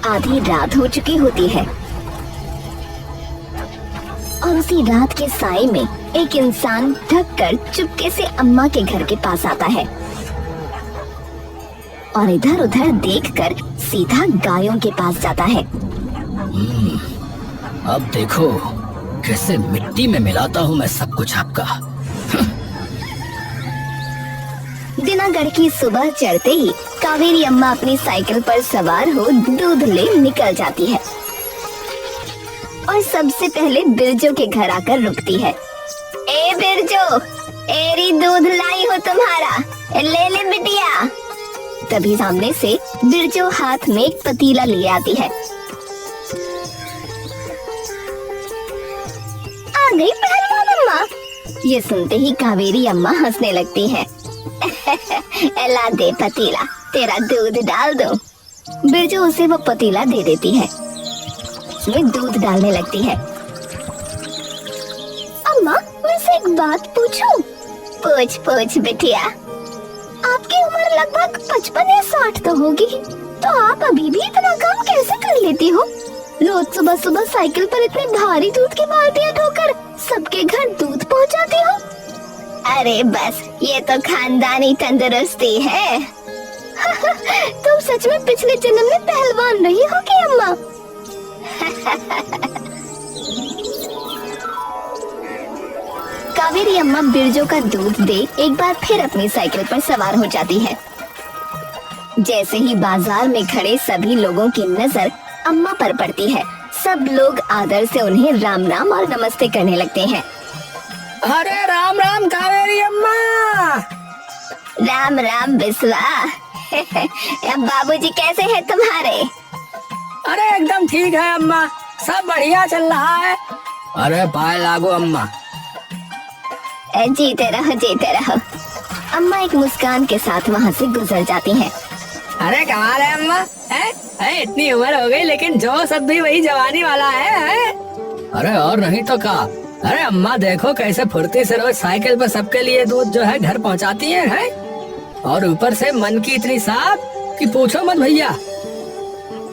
आधी रात हो चुकी होती है और उसी रात के साए में एक इंसान ढक कर चुपके से अम्मा के घर के पास आता है और इधर उधर देखकर सीधा गायों के पास जाता है। अब देखो कैसे मिट्टी में मिलाता हूँ मैं सब कुछ आपका। दिनागढ़ की सुबह चढ़ते ही कावेरी अम्मा अपनी साइकिल पर सवार हो दूध ले निकल जाती है और सबसे पहले बिरजो के घर आकर रुकती है। ए बिरजो, एरी दूध लाई हो तुम्हारा, ले ले बिटिया। तभी सामने से बिरजो हाथ में एक पतीला लिए आती है। आ गई पहलवान अम्मा। ये सुनते ही कावेरी अम्मा हंसने लगती है। ला दे पतीला, तेरा दूध डाल दो। बिरजू उसे वो पतीला दे देती है। उसमें दूध डालने लगती है। अम्मा, मैं से एक बात पूछूं? पूछ पूछ बिटिया। आपकी उम्र लगभग 55 या 60 तो होगी, तो आप अभी भी इतना काम कैसे कर लेती हो? रोज सुबह सुबह साइकिल पर इतने भारी दूध की बाल्टियां ढोकर सबके घर दूध पहुंचाती हो? अरे बस, ये तो खानदानी तंदुरुस्ती है। तुम सच में पिछले जन्म में पहलवान रही हो क्या अम्मा? कावेरी अम्मा बिरजो का दूध दे एक बार फिर अपनी साइकिल पर सवार हो जाती है। जैसे ही बाजार में खड़े सभी लोगों की नजर अम्मा पर पड़ती है, सब लोग आदर से उन्हें राम राम और नमस्ते करने लगते हैं। अरे राम राम कावेरी अम्मा। राम राम बिस्वा। बाबूजी कैसे हैं तुम्हारे? अरे एकदम ठीक है अम्मा, सब बढ़िया चल रहा है। अरे पाए लागो अम्मा। जीते रहो जीते रहो। अम्मा एक मुस्कान के साथ वहाँ से गुजर जाती हैं। अरे कमाल है अम्मा, है इतनी उम्र हो गई लेकिन जो सब भी वही जवानी वाला है। अरे और नहीं तो का। अरे अम्मा देखो कैसे फुर्ती से रोज साइकिल पर सबके लिए दूध जो है घर पहुंचाती है? और ऊपर से मन की इतनी साफ कि पूछो मत भैया।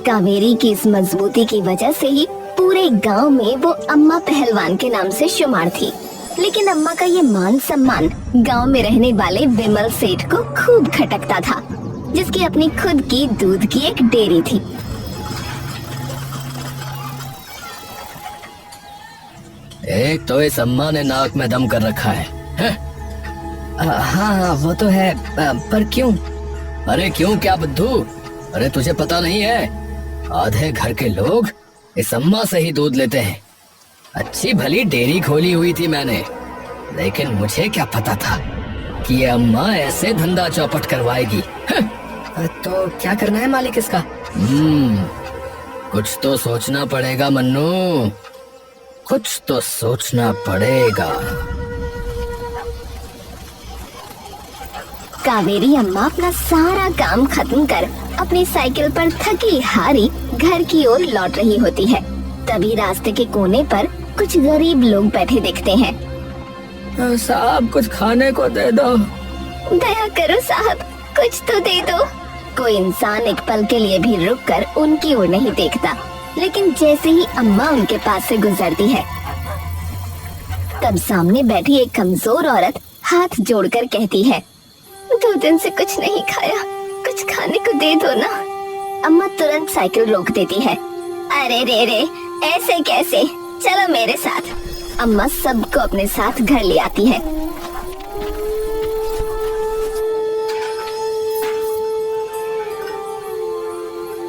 कावेरी की इस मजबूती की वजह से ही पूरे गांव में वो अम्मा पहलवान के नाम से शुमार थी। लेकिन अम्मा का ये मान सम्मान गांव में रहने वाले विमल सेठ को खूब खटकता था, जिसकी अपनी खुद की दूध की एक डेयरी थी। एक तो इस अम्मा ने नाक में दम कर रखा है? हाँ वो तो है, पर क्यों? अरे क्यों क्या बुद्धू? अरे तुझे पता नहीं है, आधे घर के लोग इस अम्मा से ही दूध लेते हैं। अच्छी भली डेयरी खोली हुई थी मैंने, लेकिन मुझे क्या पता था कि ये अम्मा ऐसे धंधा चौपट करवाएगी। तो क्या करना है मालिक इसका? कुछ तो सोचना पड़ेगा मन्नू, कुछ तो सोचना पड़ेगा। कावेरी अम्मा अपना सारा काम खत्म कर अपनी साइकिल पर थकी हारी घर की ओर लौट रही होती है। तभी रास्ते के कोने पर कुछ गरीब लोग बैठे दिखते हैं। साहब कुछ खाने को दे दो। दया करो साहब, कुछ तो दे दो। कोई इंसान एक पल के लिए भी रुककर उनकी ओर नहीं देखता, लेकिन जैसे ही अम्मा उनके पास से गुजरती है, तब सामने बैठी एक कमजोर औरत हाथ जोड़कर कहती है, 2 दिन से कुछ नहीं खाया, कुछ खाने को दे दो ना। अम्मा तुरंत साइकिल रोक देती है। अरे रे रे, ऐसे कैसे, चलो मेरे साथ। अम्मा सबको अपने साथ घर ले आती है।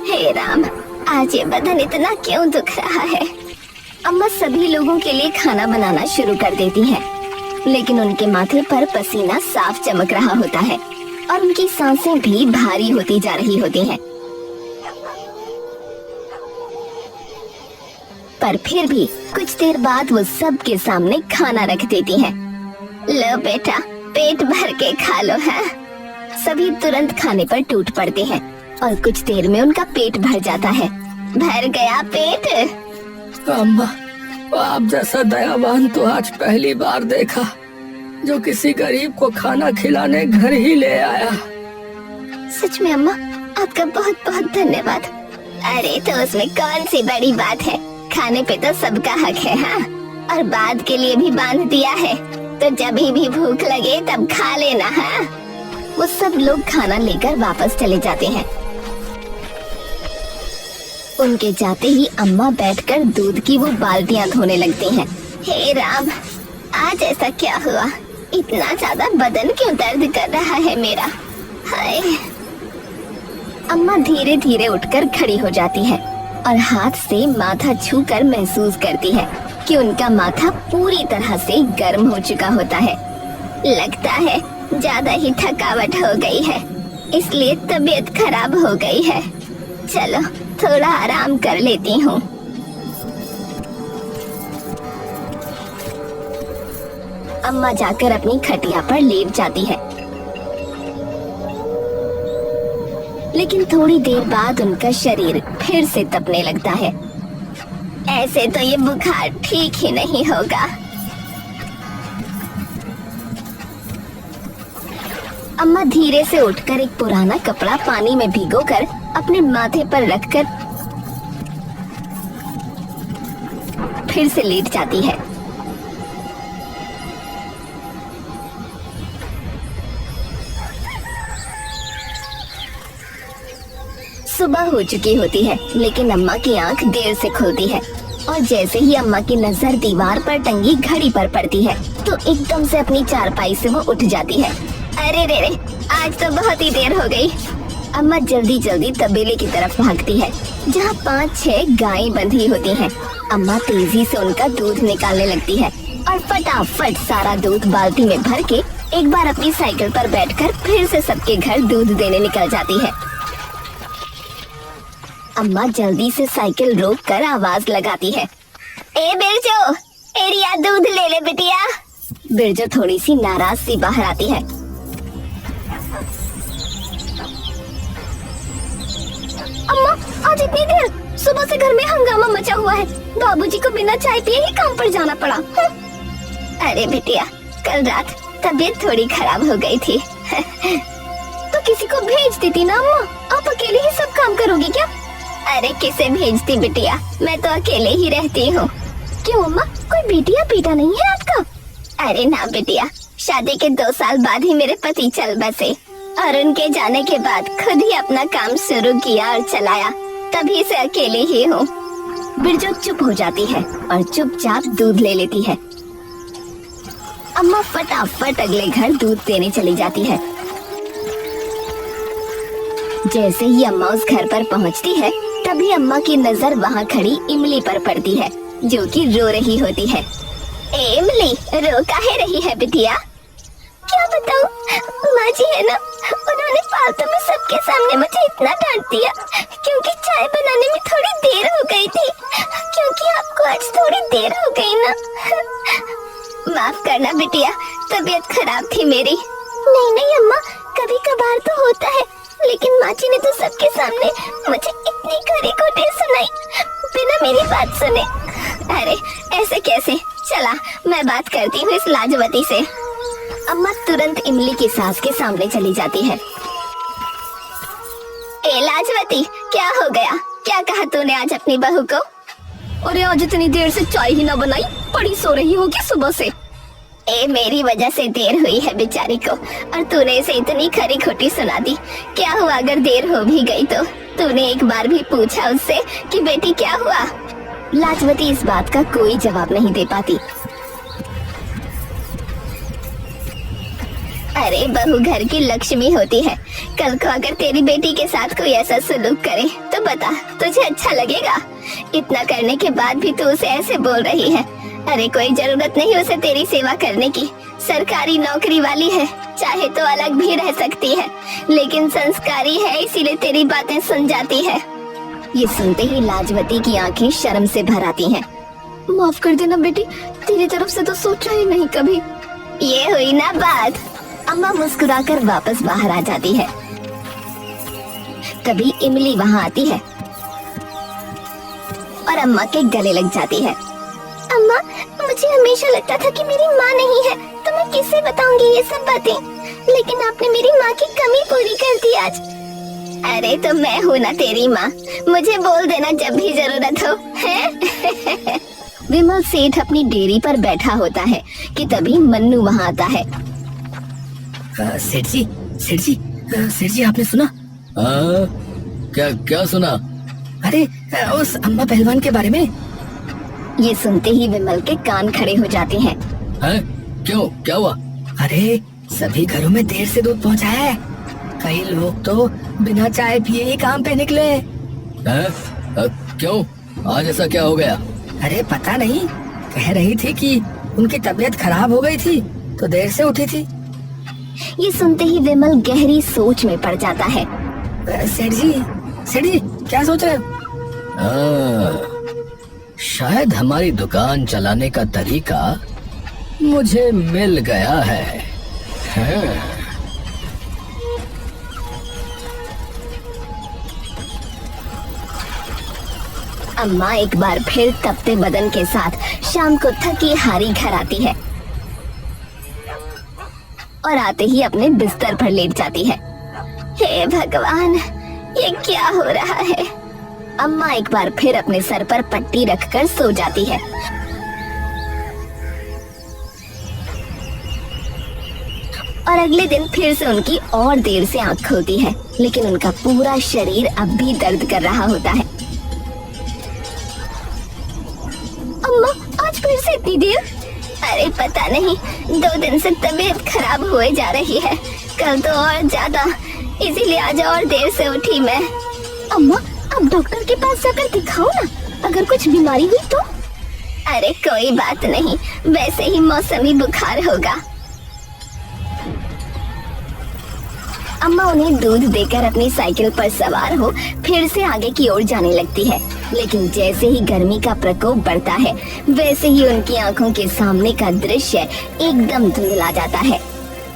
हे राम, आज ये बदन इतना क्यों दुख रहा है। अम्मा सभी लोगों के लिए खाना बनाना शुरू कर देती हैं, लेकिन उनके माथे पर पसीना साफ चमक रहा होता है और उनकी सांसें भी भारी होती जा रही होती हैं। पर फिर भी कुछ देर बाद वो सबके सामने खाना रख देती हैं। लो बेटा, पेट भर के खा लो है। सभी तुरंत खाने पर टूट पड़ते हैं और कुछ देर में उनका पेट भर जाता है। भर गया पेट? अम्मा, आप जैसा दयावान तो आज पहली बार देखा, जो किसी गरीब को खाना खिलाने घर ही ले आया। सच में अम्मा, आपका बहुत बहुत धन्यवाद। अरे तो उसमें कौन सी बड़ी बात है, खाने पे तो सबका हक है। हाँ, और बाद के लिए भी बांध दिया है, तो जब भी भूख लगे तब खा लेना। हाँ। वो सब लोग खाना लेकर वापस चले जाते हैं। उनके जाते ही अम्मा बैठकर दूध की वो बाल्टियां धोने लगती हैं। हे राम, आज ऐसा क्या हुआ? इतना ज्यादा बदन क्यों दर्द कर रहा है मेरा? हाय। अम्मा धीरे धीरे उठकर खड़ी हो जाती है और हाथ से माथा छूकर महसूस करती है कि उनका माथा पूरी तरह से गर्म हो चुका होता है। लगता है ज्यादा ही थकावट हो गई है, इसलिए तबीयत खराब हो गई है। चलो थोड़ा आराम कर लेती हूँ। अम्मा जाकर अपनी खटिया पर लेट जाती है, लेकिन थोड़ी देर बाद उनका शरीर फिर से तपने लगता है। ऐसे तो ये बुखार ठीक ही नहीं होगा। अम्मा धीरे से उठकर एक पुराना कपड़ा पानी में भिगोकर अपने माथे पर रखकर फिर से लेट जाती है। सुबह हो चुकी होती है, लेकिन अम्मा की आंख देर से खुलती है और जैसे ही अम्मा की नजर दीवार पर टंगी घड़ी पर पड़ती है तो एकदम से अपनी चारपाई से वो उठ जाती है। अरे रे रे, आज तो बहुत ही देर हो गई। अम्मा जल्दी जल्दी तबेले की तरफ भागती है, जहाँ 5-6 गायें बंधी होती हैं। अम्मा तेजी से उनका दूध निकालने लगती है और फटाफट सारा दूध बाल्टी में भर के एक बार अपनी साइकिल पर बैठकर फिर से सबके घर दूध देने निकल जाती है। अम्मा जल्दी से साइकिल रोककर आवाज लगाती है, ए बिरजो, एरिया दूध ले ले बिटिया। बिरजो थोड़ी सी नाराज सी बाहर आती है। अम्मा, आज इतनी देर? सुबह से घर में हंगामा मचा हुआ है, बाबूजी को बिना चाय पिए ही काम पर जाना पड़ा। अरे बिटिया, कल रात तबीयत थोड़ी खराब हो गई थी। तो किसी को भेज देती ना अम्मा, आप अकेले ही सब काम करोगी क्या? अरे किसे भेजती बिटिया, मैं तो अकेले ही रहती हूँ। क्यों अम्मा, कोई बेटिया बेटा नहीं है आपका? अरे ना बिटिया, शादी के 2 साल बाद ही मेरे पति चल बसे और उनके जाने के बाद खुद ही अपना काम शुरू किया और चलाया, तभी से अकेले ही हूँ। बिरजो चुप हो जाती है और चुपचाप दूध ले लेती है। अम्मा फटाफट अगले घर दूध देने चली जाती है। जैसे ही अम्मा उस घर पर पहुँचती है, तभी अम्मा की नजर वहाँ खड़ी इमली पर पड़ती है, जो कि रो रही होती है। इमली, रो काहे रही है बिटिया? क्या बताऊं, माँ जी है ना, उन्होंने फालतू में सबके सामने मुझे इतना डांट दिया क्योंकि चाय बनाने में थोड़ी देर हो गई थी। क्योंकि आपको आज थोड़ी देर हो गई ना। माफ करना बिटिया, तबीयत खराब थी मेरी। नहीं नहीं अम्मा, कभी कभार तो होता है, लेकिन माँ जी ने तो सबके सामने मुझे इतनी खरी खोटी सुनाई बिना मेरी बात सुने। अरे ऐसे कैसे? चला, मैं बात करती हूँ इस लाजवती से। अम्मा तुरंत इमली की सास के सामने चली जाती है। ए लाजवती, क्या हो गया? क्या कहा तूने आज अपनी बहू को? अरे आज इतनी देर से चाय ही ना बनाई, पड़ी सो रही होगी सुबह से। ए मेरी वजह से देर हुई है बेचारी को, और तूने इसे इतनी खरी खोटी सुना दी। क्या हुआ अगर देर हो भी गई तो? तूने एक बार भी पूछा उससे कि बेटी क्या हुआ? लाजवती इस बात का कोई जवाब नहीं दे पाती। अरे बहू घर की लक्ष्मी होती है, कल को अगर तेरी बेटी के साथ कोई ऐसा सलूक करे तो बता, तुझे अच्छा लगेगा? इतना करने के बाद भी तू उसे ऐसे बोल रही है। अरे कोई जरूरत नहीं उसे तेरी सेवा करने की, सरकारी नौकरी वाली है, चाहे तो अलग भी रह सकती है, लेकिन संस्कारी है इसीलिए तेरी बातें सुन जाती है। ये सुनते ही लाजवती की आंखें शर्म से भर आती हैं। माफ कर देना बेटी, तेरी तरफ से तो सोचा ही नहीं कभी। ये हुई ना बात। अम्मा मुस्कुराकर वापस बाहर आ जाती है। तभी इमली वहाँ आती है और अम्मा के गले लग जाती है। अम्मा, मुझे हमेशा लगता था कि मेरी माँ नहीं है, तो मैं किससे बताऊंगी ये सब बातें, लेकिन आपने मेरी माँ की कमी पूरी कर दी आज। अरे तो मैं हूँ ना तेरी माँ, मुझे बोल देना जब भी जरूरत हो, हैं? विमल सेठ अपनी डेयरी पर बैठा होता है कि तभी मन्नू वहाँ आता है। सेठ जी, सेठ जी, सेठ जी, आपने सुना? क्या क्या सुना? अरे उस अम्मा पहलवान के बारे में। ये सुनते ही विमल के कान खड़े हो जाते हैं। क्यों, क्या हुआ? अरे सभी घरों में देर से दूध पहुंचा है। कई लोग तो बिना चाय पिए ही काम पे निकले हैं। क्यों, आज ऐसा क्या हो गया? अरे पता नहीं, कह रही थी कि उनकी तबीयत खराब हो गई थी तो देर से उठी थी। ये सुनते ही विमल गहरी सोच में पड़ जाता है। सेठ जी, क्या सोच रहे हो? शायद हमारी दुकान चलाने का तरीका मुझे मिल गया है। अम्मा एक बार फिर तपते बदन के साथ शाम को थकी हारी घर आती है और आते ही अपने बिस्तर पर लेट जाती है। हे भगवान, ये क्या हो रहा है? अम्मा एक बार फिर अपने सर पर पट्टी रखकर सो जाती है। और अगले दिन फिर से उनकी और देर से आंख खुलती है, लेकिन उनका पूरा शरीर अब भी दर्द कर रहा होता है। अम्मा, आज फिर से इतनी देर? अरे पता नहीं, 2 दिन से तबीयत खराब हुए जा रही है, कल तो और ज्यादा, इसीलिए आज और देर से उठी मैं। अम्मा, अब डॉक्टर के पास जाकर दिखाओ ना, अगर कुछ बीमारी हुई तो। अरे कोई बात नहीं, वैसे ही मौसमी बुखार होगा। अम्मा उन्हें दूध देकर अपनी साइकिल पर सवार हो फिर से आगे की ओर जाने लगती है, लेकिन जैसे ही गर्मी का प्रकोप बढ़ता है वैसे ही उनकी आंखों के सामने का दृश्य एकदम धुंधला जाता है।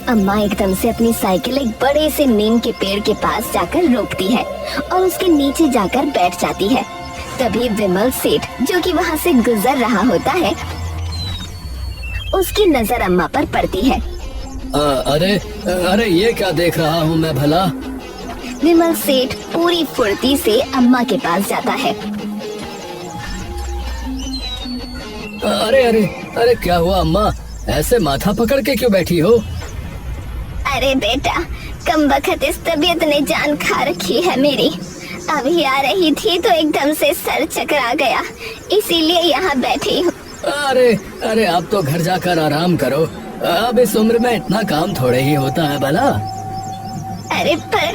अम्मा एकदम से अपनी साइकिल एक बड़े से नीम के पेड़ के पास जाकर रोकती है और उसके नीचे जाकर बैठ जाती है। तभी विमल सेठ, जो कि वहाँ से गुजर रहा होता है, उसकी नजर अम्मा पर पड़ती है। अरे ये क्या देख रहा हूँ मैं भला? विमल सेठ पूरी फुर्ती से अम्मा के पास जाता है। अरे क्या हुआ अम्मा, ऐसे माथा पकड़ के क्यों बैठी हो? अरे बेटा, कमबख्त इस तबीयत ने जान खा रखी है मेरी। अभी आ रही थी तो एकदम से सर चकरा गया, इसीलिए यहाँ बैठी हूँ। अरे आप तो घर जाकर आराम करो, अब इस उम्र में इतना काम थोड़े ही होता है भला। अरे पर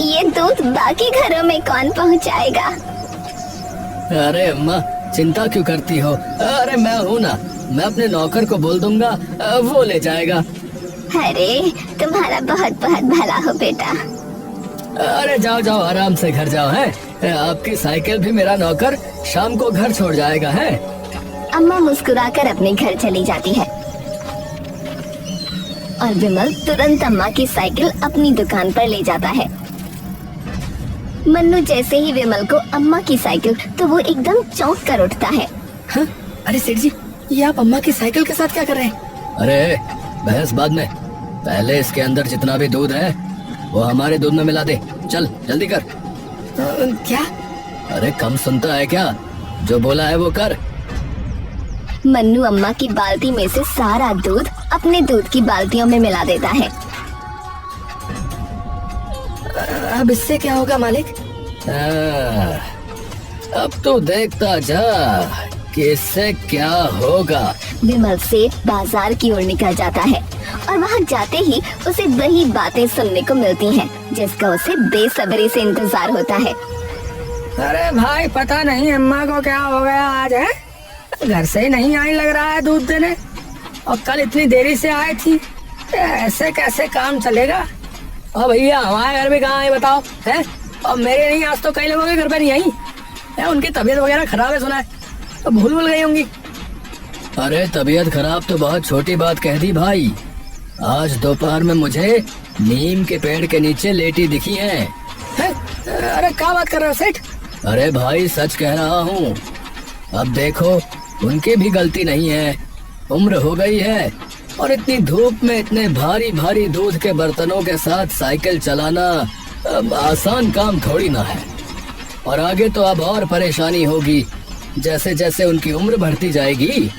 ये दूध बाकी घरों में कौन पहुँचाएगा? अरे अम्मा, चिंता क्यों करती हो? अरे मैं हूँ ना, मैं अपने नौकर को बोल दूंगा, वो ले जाएगा। अरे तुम्हारा बहुत बहुत भला हो बेटा। अरे जाओ आराम से घर जाओ, है आपकी साइकिल भी मेरा नौकर शाम को घर छोड़ जाएगा, है। अम्मा मुस्कुराकर अपने घर चली जाती है और विमल तुरंत अम्मा की साइकिल अपनी दुकान पर ले जाता है। मन्नू जैसे ही विमल को अम्मा की साइकिल, तो वो एकदम चौंक कर उठता है। हाँ? अरे सेठ जी, ये आप अम्मा की साइकिल के साथ क्या कर रहे हैं? अरे बहस बाद में, पहले इसके अंदर जितना भी दूध है वो हमारे दूध में मिला दे। चल जल्दी कर। क्या? अरे कम सुनता है क्या? जो बोला है वो कर। मन्नू अम्मा की बाल्टी में से सारा दूध अपने दूध की बाल्टियों में मिला देता है। अब इससे क्या होगा मालिक? अब तो देखता जा कि इससे क्या होगा। विमल सेठ बाजार की ओर निकल जाता है और वहाँ जाते ही उसे वही बातें सुनने को मिलती हैं, जिसका उसे बेसब्री से इंतजार होता है। अरे भाई, पता नहीं अम्मा को क्या हो गया आज, है घर से ही नहीं आई लग रहा है दूध देने, और कल इतनी देरी से आई थी। ऐसे कैसे काम चलेगा? और भैया हमारे घर में कहाँ आई बताओ, है? और मेरे नहीं, आज तो कई लोगों के घर पे नहीं आई है, उनकी तबीयत वगैरह खराब है सुना है, तो भूल गई होंगी। अरे तबीयत खराब तो बहुत छोटी बात कह दी भाई। आज दोपहर में मुझे नीम के पेड़ के नीचे लेटी दिखी है। अरे क्या बात कर रहे हो सेठ? अरे भाई सच कह रहा हूँ। अब देखो, उनकी भी गलती नहीं है, उम्र हो गई है और इतनी धूप में इतने भारी भारी दूध के बर्तनों के साथ साइकिल चलाना अब आसान काम थोड़ी ना है, और आगे तो अब और परेशानी होगी जैसे जैसे उनकी उम्र बढ़ती जाएगी।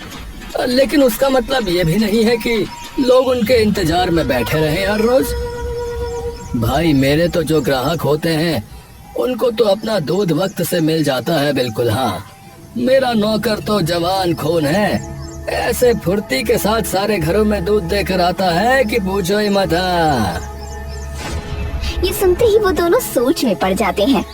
लेकिन उसका मतलब ये भी नहीं है कि लोग उनके इंतजार में बैठे रहे हर रोज। भाई मेरे तो जो ग्राहक होते हैं उनको तो अपना दूध वक्त से मिल जाता है। बिल्कुल हाँ, मेरा नौकर तो जवान खून है, ऐसे फुर्ती के साथ सारे घरों में दूध देकर आता है कि पूछो ही मत। ये सुनते ही वो दोनों सोच में पड़ जाते हैं।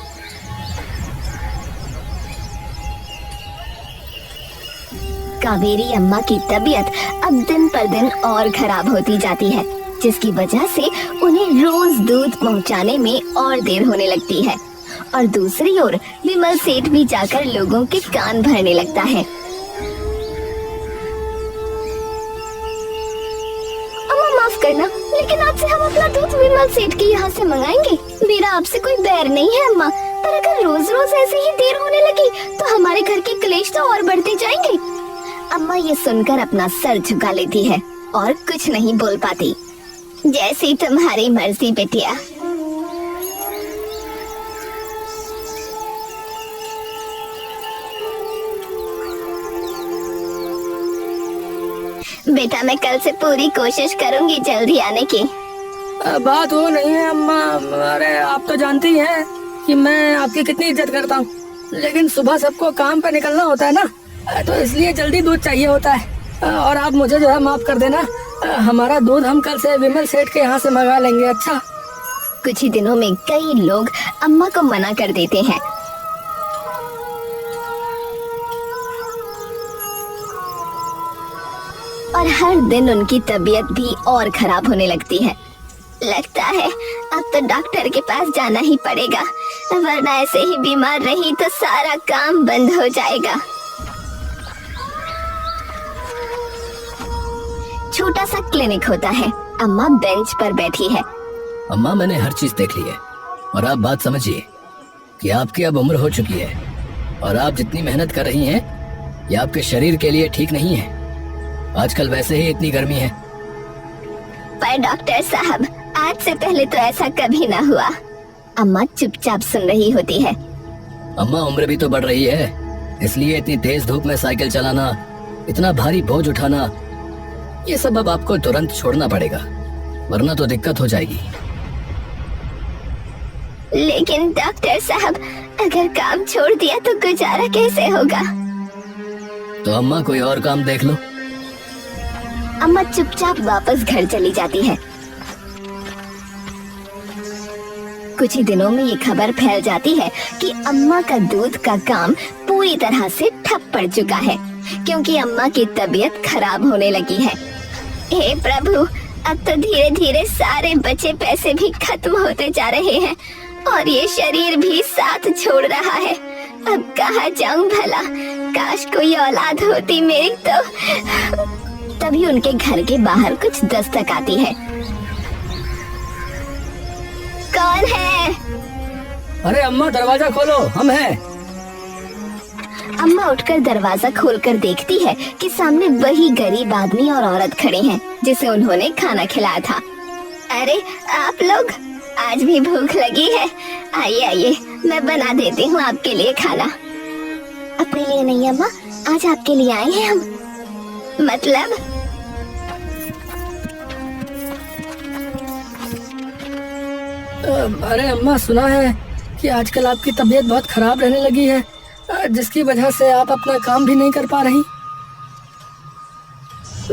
कावेरी अम्मा की तबीयत अब दिन पर दिन और खराब होती जाती है, जिसकी वजह से उन्हें रोज दूध पहुंचाने में और देर होने लगती है। और दूसरी ओर विमल सेठ भी जाकर लोगों के कान भरने लगता है। अम्मा माफ करना, लेकिन आज से हम अपना दूध विमल सेठ के यहाँ से मंगाएंगे। मेरा आपसे कोई बैर नहीं है अम्मा, पर अगर रोज रोज ऐसे ही देर होने लगी तो हमारे घर के क्लेश तो और बढ़ते जाएंगे। अम्मा ये सुनकर अपना सर झुका लेती है और कुछ नहीं बोल पाती। जैसी तुम्हारी मर्जी बेटिया। बेटा मैं कल से पूरी कोशिश करूंगी जल्दी आने की। बात वो नहीं है अम्मा, अरे आप तो जानती हैं कि मैं आपकी कितनी इज्जत करता हूँ, लेकिन सुबह सबको काम पे निकलना होता है ना, तो इसलिए जल्दी दूध चाहिए होता है। और आप मुझे जो है माफ कर देना, हमारा दूध हम कल से विमल सेठ के यहाँ से मंगा लेंगे। अच्छा। कुछ ही दिनों में कई लोग अम्मा को मना कर देते हैं। और हर दिन उनकी तबीयत भी और खराब होने लगती है। लगता है अब तो डॉक्टर के पास जाना ही पड़ेगा, वरना ऐसे ही बीमार रही तो सारा काम बंद हो जाएगा। छोटा सा क्लिनिक होता है। अम्मा बेंच पर बैठी है। अम्मा मैंने हर चीज देख ली है, और आप बात समझिए कि आपकी अब उम्र हो चुकी है, और आप जितनी मेहनत कर रही हैं ये आपके शरीर के लिए ठीक नहीं है। आजकल वैसे ही इतनी गर्मी है। पर डॉक्टर साहब, आज से पहले तो ऐसा कभी ना हुआ। अम्मा चुपचाप सुन रही होती है। अम्मा उम्र भी तो बढ़ रही है, इसलिए इतनी तेज धूप में साइकिल चलाना, इतना भारी बोझ उठाना, ये सब अब आपको तुरंत छोड़ना पड़ेगा, वरना तो दिक्कत हो जाएगी। लेकिन डॉक्टर साहब, अगर काम छोड़ दिया तो गुजारा कैसे होगा? तो अम्मा कोई और काम देख लो। अम्मा चुपचाप वापस घर चली जाती है। कुछ ही दिनों में ये खबर फैल जाती है कि अम्मा का दूध का काम पूरी तरह से ठप पड़ चुका है, क्योंकि अम्मा की तबीयत खराब होने लगी है। हे प्रभु, अब तो धीरे धीरे सारे बचे पैसे भी खत्म होते जा रहे हैं, और ये शरीर भी साथ छोड़ रहा है। अब कहाँ जाऊं भला? काश कोई औलाद होती मेरी तो। तभी उनके घर के बाहर कुछ दस्तक आती है। कौन है? अरे अम्मा दरवाजा खोलो, हम हैं। अम्मा उठकर दरवाजा खोलकर देखती है कि सामने वही गरीब आदमी और औरत खड़े हैं जिसे उन्होंने खाना खिलाया था। अरे आप लोग, आज भी भूख लगी है? आइए आइए, मैं बना देती हूँ आपके लिए खाना। अपने लिए नहीं अम्मा, आज आपके लिए आए हैं हम। मतलब? अरे अम्मा, सुना है कि आजकल आपकी तबीयत बहुत खराब रहने लगी है, जिसकी वजह से आप अपना काम भी नहीं कर पा रही।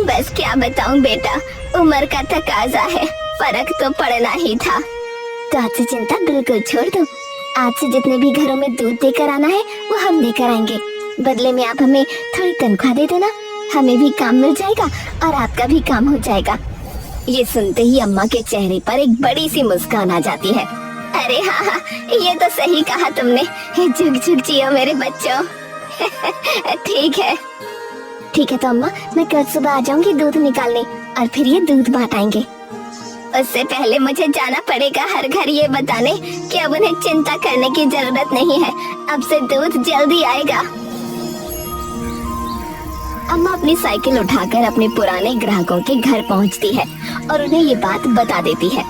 बस क्या बताऊं बेटा, उम्र का तकाजा है, फर्क तो पड़ना ही था। तो आज से चिंता बिल्कुल छोड़ दो। आज से जितने भी घरों में दूध देकर आना है वो हम लेकर आएंगे। बदले में आप हमें थोड़ी तनख्वाह दे देना, हमें भी काम मिल जाएगा और आपका भी काम हो जाएगा। ये सुनते ही अम्मा के चेहरे पर एक बड़ी सी मुस्कान आ जाती है। अरे हाँ, ये तो सही कहा तुमने। झुक झुक जियो मेरे बच्चों। ठीक है तो अम्मा, मैं कल सुबह आ जाऊंगी दूध निकालने, और फिर ये दूध बांटाएंगे। उससे पहले मुझे जाना पड़ेगा हर घर ये बताने कि अब उन्हें चिंता करने की जरूरत नहीं है, अब से दूध जल्दी आएगा। अम्मा अपनी साइकिल उठाकर अपने पुराने ग्राहकों के घर पहुंचती है और उन्हें ये बात बता देती है।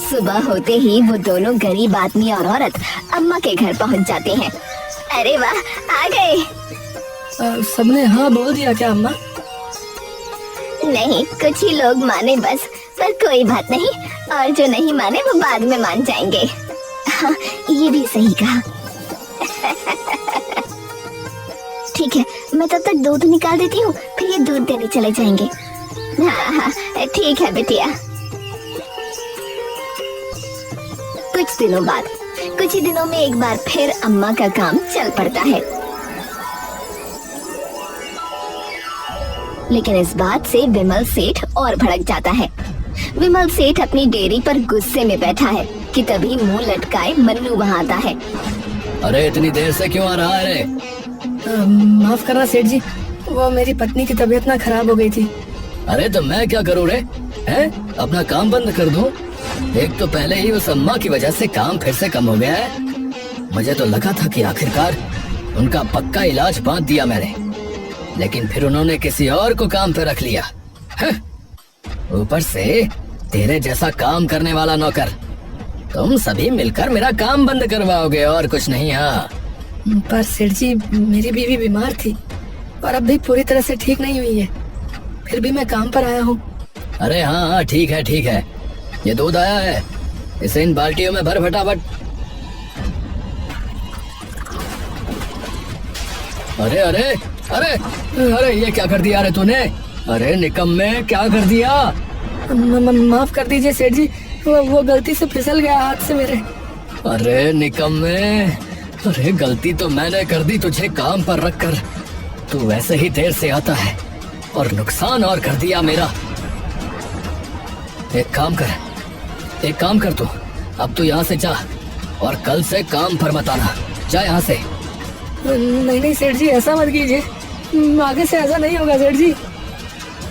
सुबह होते ही वो दोनों गरीब आदमी और औरत अम्मा के घर पहुंच जाते हैं। अरे वाह, आ गए। सबने हाँ बोल दिया क्या अम्मा? नहीं, कुछ ही लोग माने बस, पर कोई बात नहीं, और जो नहीं माने वो बाद में मान जाएंगे। हाँ, ये भी सही कहा। ठीक है, मैं तब तक दूध निकाल देती हूँ, फिर ये दूध देने चले जाएंगे। हाँ हाँ, ठीक है बिटिया। कुछ दिनों बाद, कुछ ही दिनों में एक बार फिर अम्मा का काम चल पड़ता है। लेकिन इस बात से विमल सेठ और भड़क जाता है। विमल सेठ अपनी डेयरी पर गुस्से में बैठा है कि तभी मुंह लटकाए मन्नू वहाँ आता है। अरे इतनी देर से क्यों आ रहा है रे? माफ करना सेठ जी, वो मेरी पत्नी की तबीयत ना खराब हो गई थी। अरे तो मैं क्या करूँ रे? हैं? अपना काम बंद कर दूं? एक तो पहले ही उस अम्मा की वजह से काम फिर से कम हो गया है। मुझे तो लगा था कि आखिरकार उनका पक्का इलाज बांध दिया मैंने, लेकिन फिर उन्होंने किसी और को काम पे रख लिया। ऊपर से तेरे जैसा काम करने वाला नौकर। तुम सभी मिलकर मेरा काम बंद करवाओगे और कुछ नहीं। हाँ, पर सेठ जी, मेरी बीवी बीमार थी और अब भी पूरी तरह से ठीक नहीं हुई है, फिर भी मैं काम पर आया हूँ। अरे हाँ हाँ, ठीक है ठीक है। ये दूध आया है, इसे इन बाल्टियों में भर फटाफट। अरे अरे अरे अरे, ये क्या कर दिया रे तूने? अरे निकम्मे, क्या कर दिया? माफ कर दीजिए सेठ जी, वो गलती से फिसल गया हाथ से मेरे। अरे निकम्मे, अरे गलती तो मैंने कर दी तुझे काम पर रखकर। तू वैसे ही देर से आता है और नुकसान और कर दिया मेरा। एक काम कर तू, अब तू यहाँ से जा और कल से काम पर मत आना। जा यहाँ से। नहीं सेठ जी, ऐसा मत कीजिए, आगे से ऐसा नहीं होगा सेठ जी।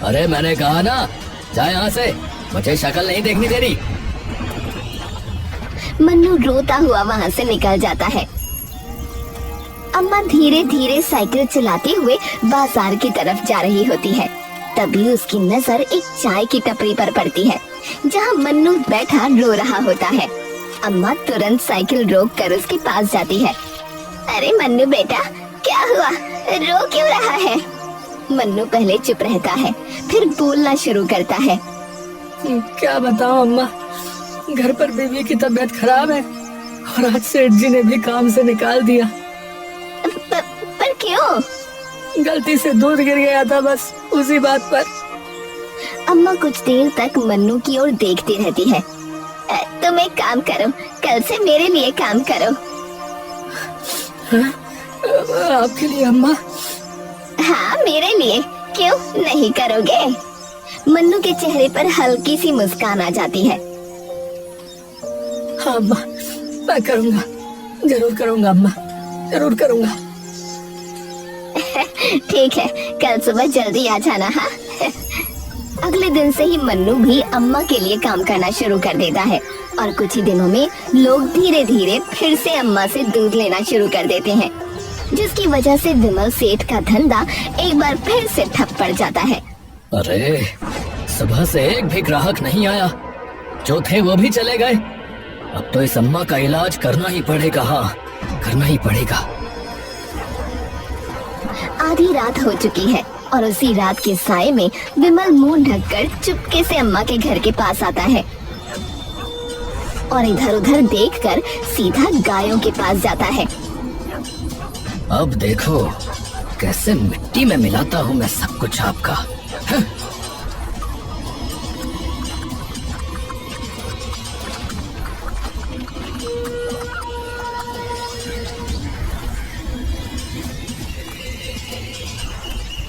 अरे मैंने कहा ना, जा यहाँ से, मुझे शक्ल नहीं देखनी तेरी। मन्नू रोता हुआ वहाँ से निकल जाता है। अम्मा धीरे धीरे साइकिल चलाते हुए बाजार की तरफ जा रही होती है। तभी उसकी नजर एक चाय की टपरी पर पड़ती है, जहाँ मन्नू बैठा रो रहा होता है। अम्मा तुरंत साइकिल रोक कर उसके पास जाती है। अरे मन्नू बेटा, क्या हुआ, रो क्यों रहा है? मन्नू पहले चुप रहता है, फिर बोलना शुरू करता है। क्या बताऊं अम्मा, घर पर बीवी की तबीयत खराब है और आज सेठ जी ने भी काम से निकाल दिया। पर क्यों? गलती से दूध गिर गया था, बस उसी बात पर। अम्मा कुछ देर तक मन्नू की ओर देखती रहती है। तुम एक काम करो, कल से मेरे लिए काम करो। हाँ? आपके लिए अम्मा? हाँ, मेरे लिए, क्यों नहीं करोगे? मन्नू के चेहरे पर हल्की सी मुस्कान आ जाती है। हाँ अम्मा, मैं करूँगा, जरूर करूँगा अम्मा, जरूर करूँगा। ठीक है, कल सुबह जल्दी आ जाना। हाँ। अगले दिन से ही मन्नू भी अम्मा के लिए काम करना शुरू कर देता है और कुछ ही दिनों में लोग धीरे धीरे फिर से अम्मा से दूध लेना शुरू कर देते हैं, जिसकी वजह से विमल सेठ का धंधा एक बार फिर से ठप पड़ जाता है। अरे सुबह से एक भी ग्राहक नहीं आया, जो थे वो भी चले गए। अब तो इस अम्मा का इलाज करना ही पड़ेगा। हाँ, करना ही पड़ेगा। आधी रात हो चुकी है और उसी रात के साए में विमल मुंह ढककर चुपके से अम्मा के घर के पास आता है और इधर उधर देखकर सीधा गायों के पास जाता है। अब देखो कैसे मिट्टी में मिलाता हूँ मैं सब कुछ आपका।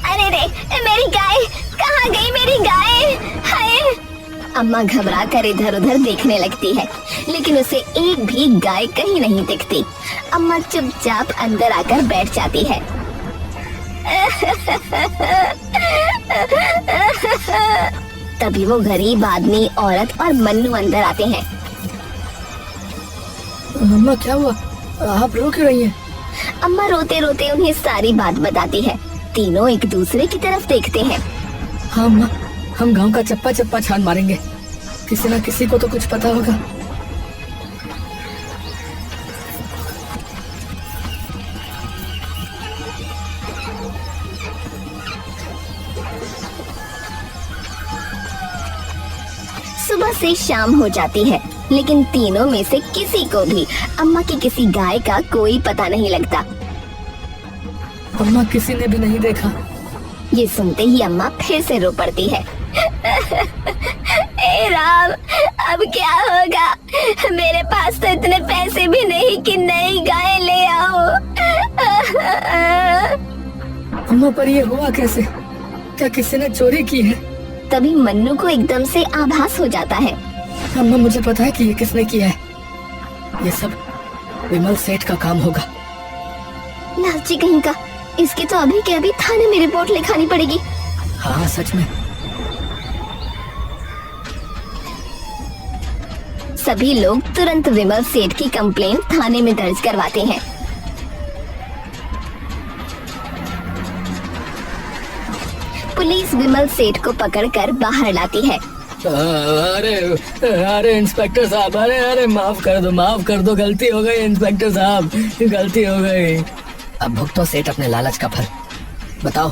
अरे रे, मेरी गाय कहाँ गई? मेरी गाय! हाय! अम्मा घबरा कर इधर उधर देखने लगती है, लेकिन उसे एक भी गाय कहीं नहीं दिखती। अम्मा चुपचाप अंदर आकर बैठ जाती है। तभी वो गरीब आदमी, औरत और मन्नू अंदर आते हैं। अम्मा क्या हुआ, आप रो क्यों रही हैं? अम्मा रोते रोते उन्हें सारी बात बताती है। तीनों एक दूसरे की तरफ देखते हैं। हाँ अम्मा, हम गांव का चप्पा चप्पा छान मारेंगे, किसी न किसी को तो कुछ पता होगा। सुबह से शाम हो जाती है, लेकिन तीनों में से किसी को भी अम्मा की किसी गाय का कोई पता नहीं लगता। अम्मा किसी ने भी नहीं देखा। ये सुनते ही अम्मा फिर से रो पड़ती है। ए राम, अब क्या होगा? मेरे पास तो इतने पैसे भी नहीं कि नई गाय ले आओ। अम्मा पर ये हुआ कैसे? क्या किसी ने चोरी की है? तभी मन्नू को एकदम से आभास हो जाता है। अम्मा मुझे पता है कि ये किसने किया है। ये सब विमल सेठ का काम होगा। लालची कहीं का, इसकी तो अभी के अभी थाने में रिपोर्ट लिखानी पड़ेगी। हाँ सच में। सभी लोग तुरंत विमल सेठ की कंप्लेंट थाने में दर्ज करवाते हैं। पुलिस विमल सेठ को पकड़कर बाहर लाती है। अरे अरे इंस्पेक्टर साहब, अरे माफ कर दो, गलती हो गई इंस्पेक्टर साहब, गलती हो गई। अब भुगतो सेठ अपने लालच का फल। बताओ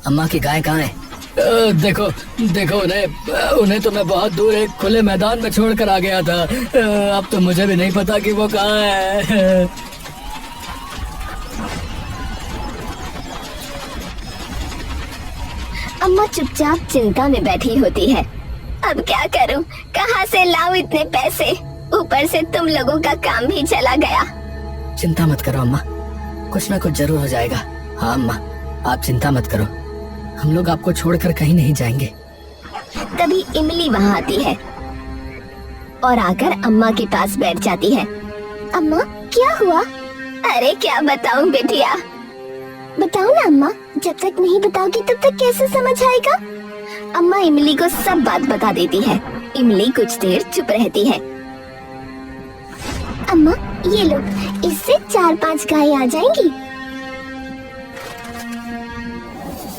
अम्मा की गाय कहाँ है? देखो उन्हें तो मैं बहुत दूर एक खुले मैदान में छोड़ कर आ गया था। अब तो मुझे भी नहीं पता कि वो कहाँ है। अम्मा चुपचाप चिंता में बैठी होती है। अब क्या करूं? कहां से लाऊं इतने पैसे? ऊपर से तुम लोगों का काम भी चला गया। चिंता मत करो अम्मा, कुछ ना कुछ जरूर हो जाएगा। हाँ अम्मा, आप चिंता मत करो, हम लोग आपको छोड़कर कहीं नहीं जाएंगे। तभी इमली वहाँ आती है और आकर अम्मा के पास बैठ जाती है। अम्मा क्या हुआ? अरे क्या बताऊं बेटिया? बताओ ना अम्मा, जब तक नहीं बताओगी तब तक कैसे समझ आएगा? अम्मा इमली को सब बात बता देती है। इमली कुछ देर चुप रहती है। अम्मा ये लो, इससे 4-5 गाय आ जाएंगी।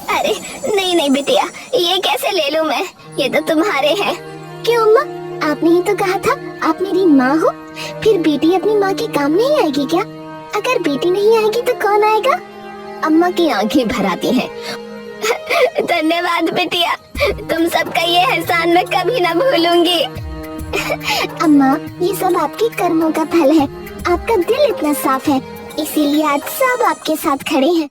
अरे नहीं बिटिया, ये कैसे ले लूं मैं? ये तो तुम्हारे हैं। क्यों अम्मा, आपने ही तो कहा था आप मेरी माँ हो। फिर बेटी अपनी माँ के काम नहीं आएगी क्या? अगर बेटी नहीं आएगी तो कौन आएगा? अम्मा की आंखें भर आती हैं। धन्यवाद बेटिया, तुम सबका ये एहसान मैं कभी ना भूलूंगी। अम्मा ये सब आपके कर्मों का फल है। आपका दिल इतना साफ है, इसीलिए आज सब आपके साथ खड़े हैं।